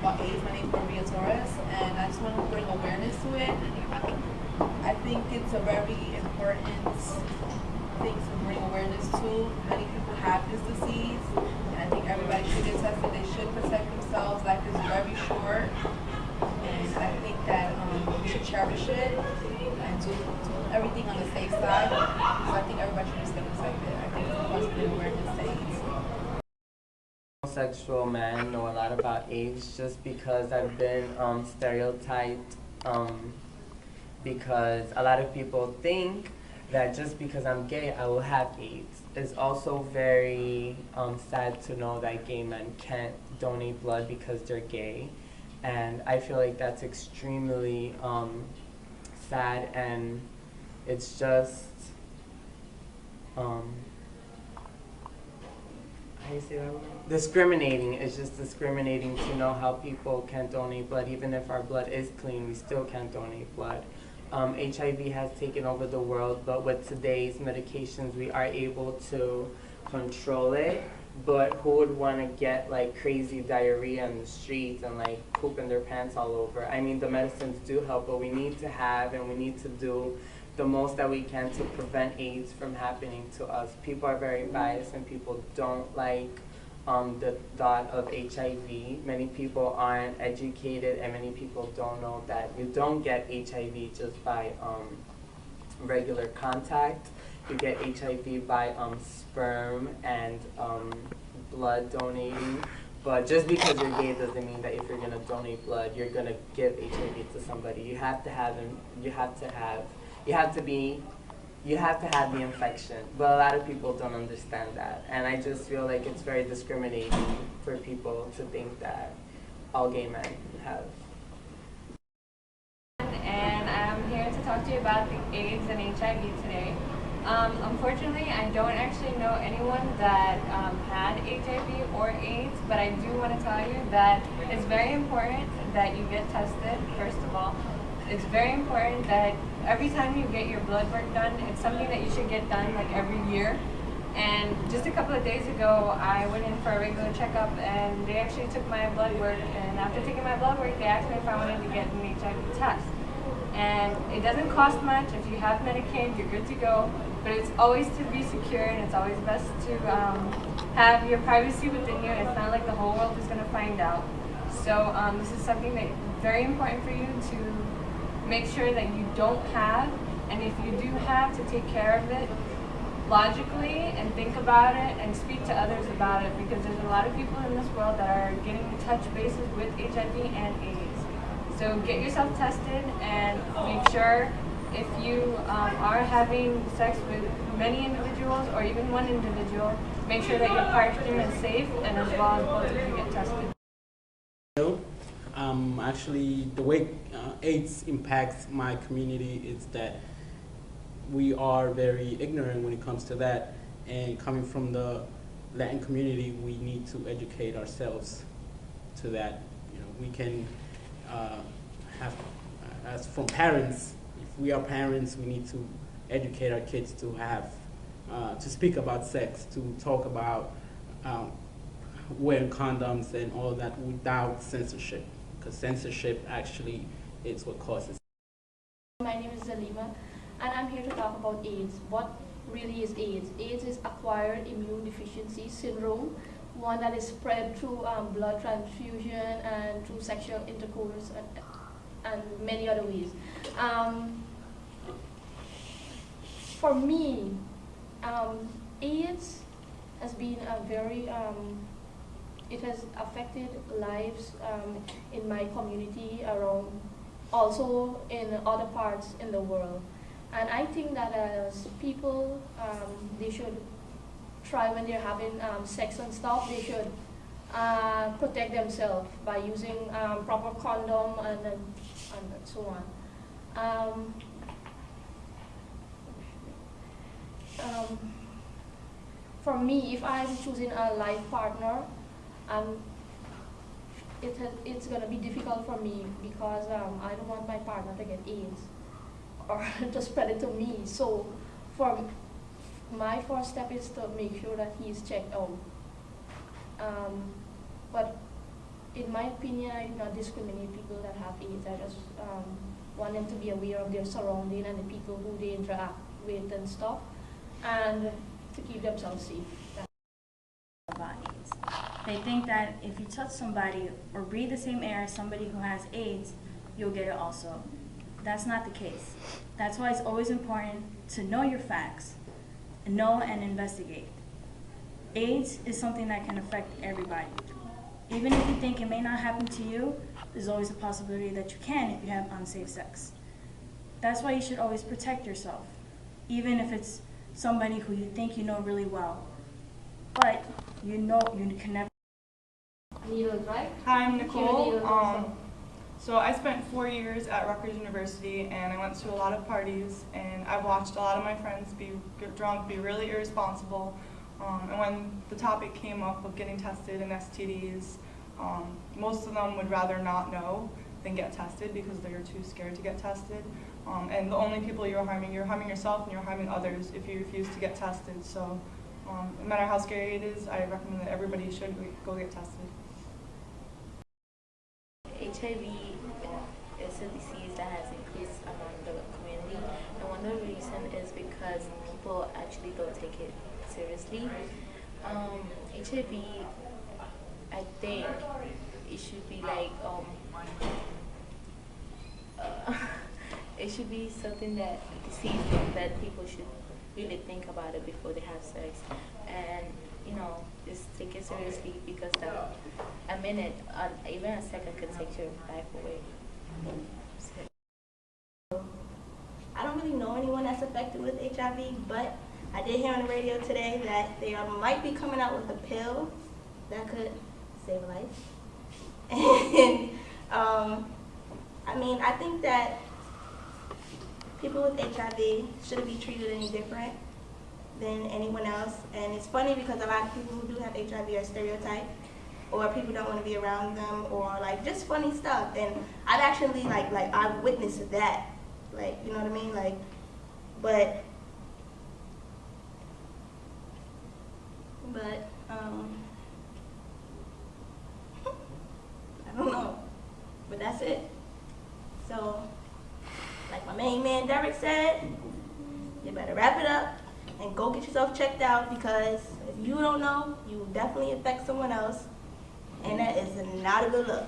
about AIDS. My name is Maria Torres, and I just want to bring awareness to it. I think it's a very important thing to bring awareness to. Many people have this disease, and I think everybody should get tested. They should protect themselves. Life is very short, and I think that we should cherish it and do everything on the safe side. So I think everybody should just get protected. I think it's important to bring awareness to AIDS. Homosexual men know a lot about AIDS just because I've been stereotyped because a lot of people think that just because I'm gay I will have AIDS. It's also very sad to know that gay men can't donate blood because they're gay, and I feel like that's extremely sad, and it's just how do you say that word? Discriminating. It's just discriminating to know how people can't donate blood. Even if our blood is clean, we still can't donate blood. HIV has taken over the world, but with today's medications, we are able to control it. But who would want to get like crazy diarrhea in the streets and like poop in their pants all over? I mean, the medicines do help, but we need to have and we need to do the most that we can to prevent AIDS from happening to us. People are very biased and people don't like the thought of HIV. Many people aren't educated and many people don't know that you don't get HIV just by regular contact. You get HIV by sperm and blood donating. But just because you're gay doesn't mean that if you're gonna donate blood, you're gonna give HIV to somebody. You have to have the infection, but a lot of people don't understand that, and I just feel like it's very discriminating for people to think that all gay men have. And I'm here to talk to you about the AIDS and HIV today. Unfortunately, I don't actually know anyone that had HIV or AIDS, but I do want to tell you that it's very important that you get tested, first of all. It's very important that every time you get your blood work done, it's something that you should get done like every year. And just a couple of days ago, I went in for a regular checkup and they actually took my blood work, and after taking my blood work, they asked me if I wanted to get an HIV test. And it doesn't cost much. If you have Medicaid, you're good to go. But it's always to be secure, and it's always best to have your privacy within you. It's not like the whole world is going to find out. So this is something that very important for you to make sure that you don't have, and if you do have, to take care of it logically and think about it and speak to others about it, because there's a lot of people in this world that are getting in touch bases with HIV and AIDS. So get yourself tested and make sure if you are having sex with many individuals or even one individual, make sure that your partner is safe, and as well as both of you get tested. Actually, the way AIDS impacts my community is that we are very ignorant when it comes to that, and coming from the Latin community, we need to educate ourselves to that. You know, we can have, as from parents, if we are parents, we need to educate our kids to have, to speak about sex, to talk about wearing condoms and all that without censorship, because censorship actually is what causes. My name is Zalima, and I'm here to talk about AIDS. What really is AIDS? AIDS is acquired immune deficiency syndrome, one that is spread through blood transfusion and through sexual intercourse and many other ways. For me, AIDS has been a very it has affected lives in my community around, also in other parts in the world. And I think that as people, they should try when they're having sex and stuff, they should protect themselves by using proper condom and so on. For me, if I'm choosing a life partner, it's going to be difficult for me because I don't want my partner to get AIDS or to spread it to me. So for my first step is to make sure that he's checked out. But in my opinion, I do not discriminate people that have AIDS. I just want them to be aware of their surrounding and the people who they interact with and stuff, and to keep themselves safe. About AIDS. They think that if you touch somebody or breathe the same air as somebody who has AIDS, you'll get it also. That's not the case. That's why it's always important to know your facts, know and investigate. AIDS is something that can affect everybody. Even if you think it may not happen to you, there's always a possibility that you can if you have unsafe sex. That's why you should always protect yourself, even if it's somebody who you think you know really well. But you know you can never. Needles, right? Hi, I'm Cure Nicole. needles also. So I spent 4 years at Rutgers University, and I went to a lot of parties, and I've watched a lot of my friends get drunk, be really irresponsible. And when the topic came up of getting tested and STDs, most of them would rather not know than get tested because they're too scared to get tested. And the only people you're harming yourself and you're harming others if you refuse to get tested. So no matter how scary it is, I recommend that everybody should go get tested. HIV is a disease that has increased among the community, and one of the reasons is because people actually don't take it seriously. HIV, I think it should be like it should be something that disease that people should really think about it before they have sex, and just take it seriously because a minute, even a second could take your life away. I don't really know anyone that's affected with HIV, but I did hear on the radio today that they might be coming out with a pill that could save a life. And I mean, I think that people with HIV shouldn't be treated any different than anyone else. And it's funny because a lot of people who do have HIV are stereotyped, or people don't want to be around them, or like just funny stuff. And I've actually like I've witnessed that, like, you know what I mean, like, but I don't know, but that's it. So like my main man Derek said, you better wrap it up and go get yourself checked out, because if you don't know, you will definitely affect someone else, and that is not a good look.